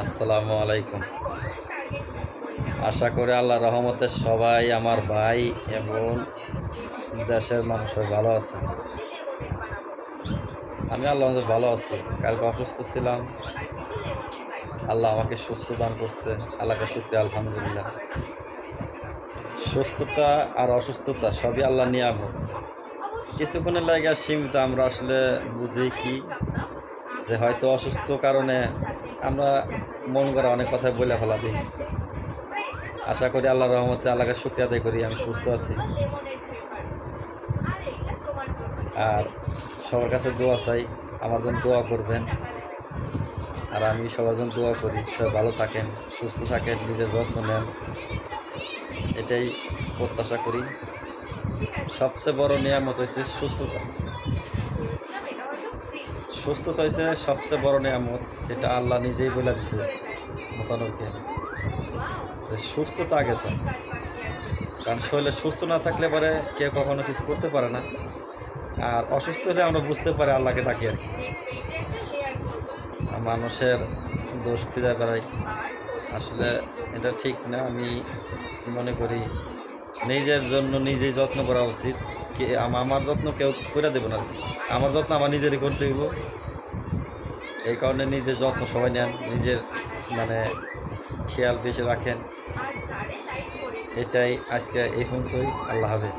আসসালামু আলাইকুম। আশা করি আল্লাহ রহমতে সবাই আমার ভাই এবং দেশের মানুষ সবাই ভালো আছে। আমি আল্লাহ রহমতে ভালো আছি। কালকে অসুস্থ ছিলাম, আল্লাহ আমাকে সুস্থ দান করছে, আল্লাহকে শুকরিয়া আলহামদুলিল্লাহ। সুস্থতা আর অসুস্থতা সবই আল্লাহ নিয়ামত। কিছুক্ষণের লাগে সীমিত আমরা আসলে বুঝি কি যে হয়তো অসুস্থ কারণে আমরা মন করা অনেক কথা বলে ফেলা দিই। আশা করি আল্লাহর রহমতে আল্লাহকে শুকরিয়া আদায় করি আমি সুস্থ আছি। আর সবার কাছে দোয়া চাই, আমার জন্য দোয়া করবেন। আর আমি সবার জন্য দোয়া করি, সবাই ভালো থাকেন, সুস্থ থাকেন, নিজের যত্ন নেন, এটাই প্রত্যাশা করি। সবচেয়ে বড় নিয়ামত হচ্ছে সুস্থতা। সুস্থতা হচ্ছে সবচেয়ে বড় নিয়ামত। এটা আল্লাহ নিজেই বলে দিছে মোসানবকে, সুস্থতা আগে চান। কারণ শরীরে সুস্থ না থাকলে পরে কেউ কখনো কিছু করতে পারে না। আর অসুস্থ হলে আমরা বুঝতে পারি আল্লাহকে ডাকি আর কি। মানুষের দোষ খুঁজে বেড়াই, আসলে এটা ঠিক না। আমি মনে করি নিজের জন্য নিজেই যত্ন করা উচিত। কি আমার যত্ন কেউ করে দেবে না, আমার যত্ন আমার নিজেরই করতে হইব। এই কারণে নিজের যত্ন সবাই নেন, নিজের খেয়াল বেশি রাখেন। এটাই আজকে এই পর্যন্তই। আল্লাহ হাফেজ।